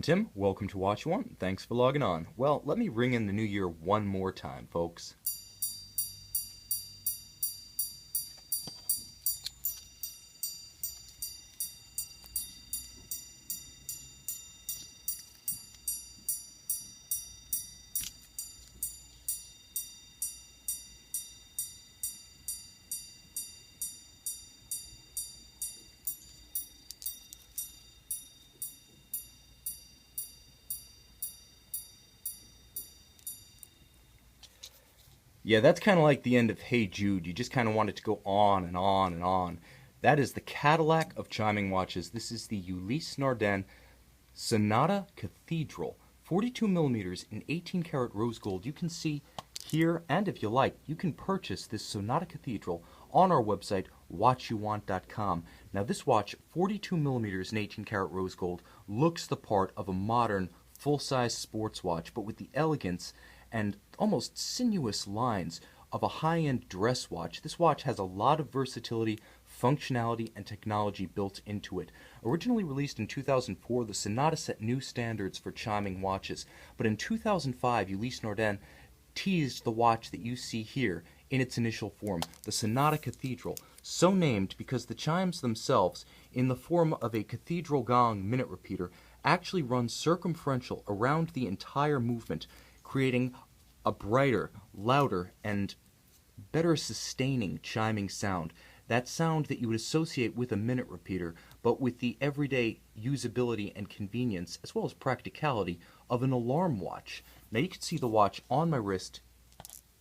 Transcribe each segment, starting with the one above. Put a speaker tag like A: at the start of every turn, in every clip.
A: Tim, welcome to Watch One. Thanks for logging on. Well, let me ring in the new year one more time, folks. Yeah, that's kind of like the end of Hey Jude. You just kind of want it to go on and on and on. That is the Cadillac of chiming watches. This is the Ulysse Nardin Sonata Cathedral. 42 millimeters in 18 karat rose gold. You can see here, and if you like, you can purchase this Sonata Cathedral on our website, watchyouwant.com. Now this watch, 42 millimeters in 18 karat rose gold, looks the part of a modern full-size sports watch, but with the elegance and almost sinuous lines of a high-end dress watch. This watch has a lot of versatility, functionality, and technology built into it. Originally released in 2004, the Sonata set new standards for chiming watches, but in 2005, Ulysse Nardin teased the watch that you see here in its initial form, the Sonata Cathedral, so named because the chimes themselves, in the form of a cathedral gong minute repeater, actually run circumferential around the entire movement, creating a brighter, louder, and better sustaining chiming sound. That sound that you would associate with a minute repeater, but with the everyday usability and convenience, as well as practicality, of an alarm watch. Now you can see the watch on my wrist,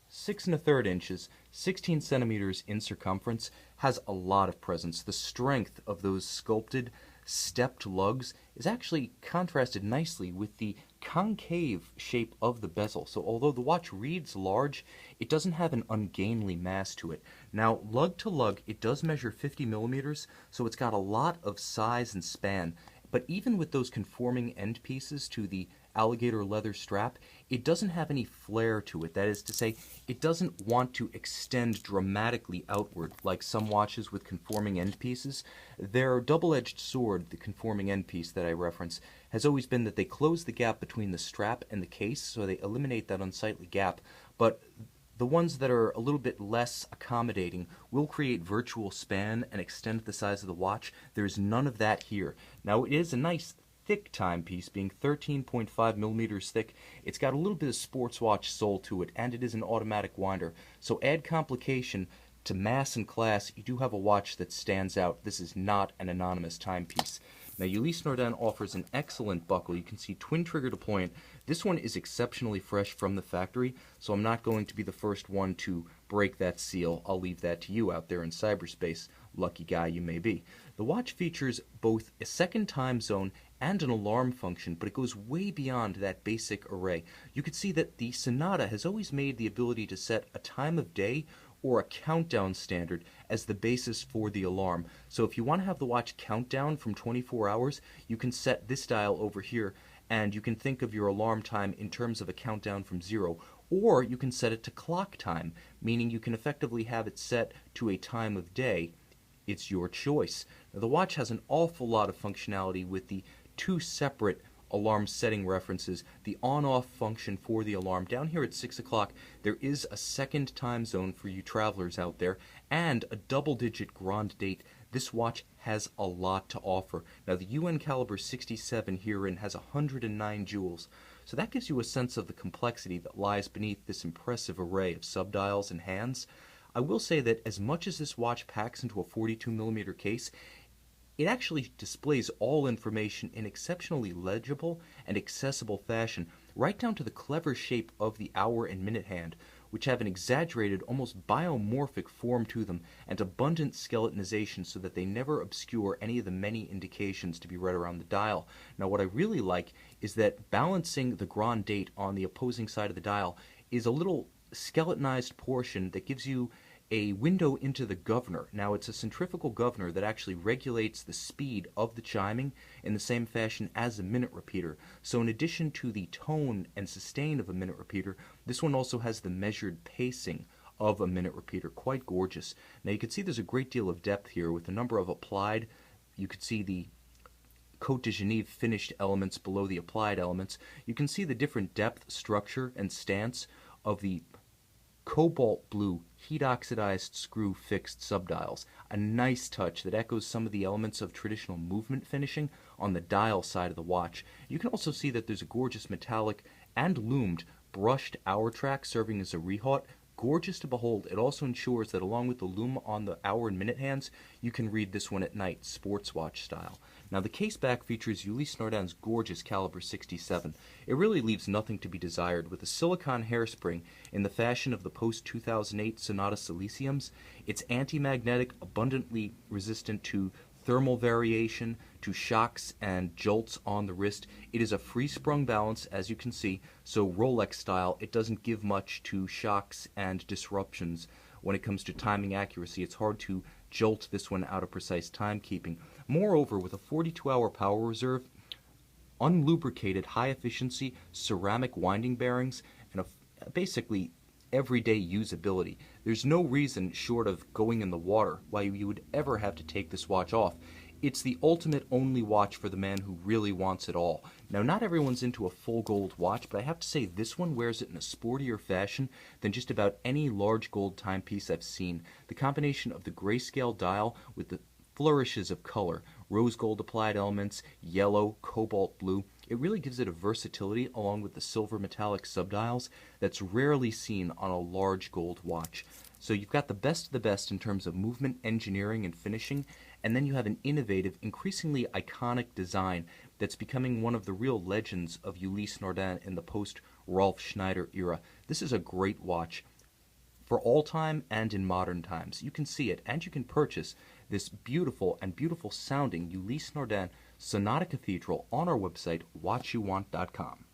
A: 6 1/3 inches, 16 centimeters in circumference, has a lot of presence. The strength of those sculpted, stepped lugs is actually contrasted nicely with the concave shape of the bezel. So although the watch reads large, it doesn't have an ungainly mass to it. Now, lug to lug, it does measure 50 millimeters, so it's got a lot of size and span. But even with those conforming end pieces to the alligator leather strap, it doesn't have any flare to it. That is to say, it doesn't want to extend dramatically outward like some watches with conforming end pieces. Their double-edged sword, the conforming end piece that I reference, has always been that they close the gap between the strap and the case, so they eliminate that unsightly gap. But the ones that are a little bit less accommodating will create virtual span and extend the size of the watch. There's none of that here. Now, it is a nice thick timepiece, being 13.5 millimeters thick. It's got a little bit of sports watch soul to it, and it is an automatic winder. So add complication to mass and class, you do have a watch that stands out. This is not an anonymous timepiece. Now, Ulysse Nardin offers an excellent buckle. You can see twin-trigger deployment. This one is exceptionally fresh from the factory, so I'm not going to be the first one to break that seal. I'll leave that to you out there in cyberspace, lucky guy you may be. The watch features both a second time zone and an alarm function, but it goes way beyond that basic array. You can see that the Sonata has always made the ability to set a time of day or a countdown standard as the basis for the alarm. So if you want to have the watch count down from 24 hours, you can set this dial over here, and you can think of your alarm time in terms of a countdown from 0. Or you can set it to clock time, meaning you can effectively have it set to a time of day. It's your choice. Now, the watch has an awful lot of functionality with the two separate alarm setting references, the on-off function for the alarm. Down here at 6 o'clock, there is a second time zone for you travelers out there, and a double-digit grand date. This watch has a lot to offer. Now, the UN caliber 67 herein has 109 jewels, so that gives you a sense of the complexity that lies beneath this impressive array of subdials and hands. I will say that as much as this watch packs into a 42 millimeter case, it actually displays all information in exceptionally legible and accessible fashion, right down to the clever shape of the hour and minute hand, which have an exaggerated, almost biomorphic form to them, and abundant skeletonization so that they never obscure any of the many indications to be read around the dial. Now, what I really like is that balancing the grand date on the opposing side of the dial is a little skeletonized portion that gives you a window into the governor. Now, it's a centrifugal governor that actually regulates the speed of the chiming in the same fashion as a minute repeater. So in addition to the tone and sustain of a minute repeater, this one also has the measured pacing of a minute repeater. Quite gorgeous. Now, you can see there's a great deal of depth here with a number of applied. You could see the Côte de Genève finished elements below the applied elements. You can see the different depth, structure, and stance of the cobalt blue heat oxidized screw fixed subdials. A nice touch that echoes some of the elements of traditional movement finishing on the dial side of the watch. You can also see that there's a gorgeous metallic and loomed brushed hour track serving as a rehaut. Gorgeous to behold. It also ensures that along with the loom on the hour and minute hands, you can read this one at night, sports watch style. Now the case back features Ulysse Nardin's gorgeous caliber 67. It really leaves nothing to be desired with a silicone hairspring in the fashion of the post-2008 Sonata Siliciums. It's anti-magnetic, abundantly resistant to thermal variation, to shocks and jolts on the wrist. It is a free-sprung balance, as you can see, so Rolex style. It doesn't give much to shocks and disruptions. When it comes to timing accuracy, it's hard to jolt this one out of precise timekeeping. Moreover, with a 42-hour power reserve, unlubricated high-efficiency ceramic winding bearings, and basically everyday usability, there's no reason, short of going in the water, why you would ever have to take this watch off. It's the ultimate only watch for the man who really wants it all. Now, not everyone's into a full gold watch, but I have to say this one wears it in a sportier fashion than just about any large gold timepiece I've seen. The combination of the grayscale dial with the flourishes of color, rose gold applied elements, yellow, cobalt blue, it really gives it a versatility along with the silver metallic subdials that's rarely seen on a large gold watch. So you've got the best of the best in terms of movement, engineering, and finishing, and then you have an innovative, increasingly iconic design that's becoming one of the real legends of Ulysse Nardin in the post-Rolf Schneider era. This is a great watch for all time and in modern times. You can see it, and you can purchase this beautiful and beautiful sounding Ulysse Nardin Sonata Cathedral on our website, watchyouwant.com.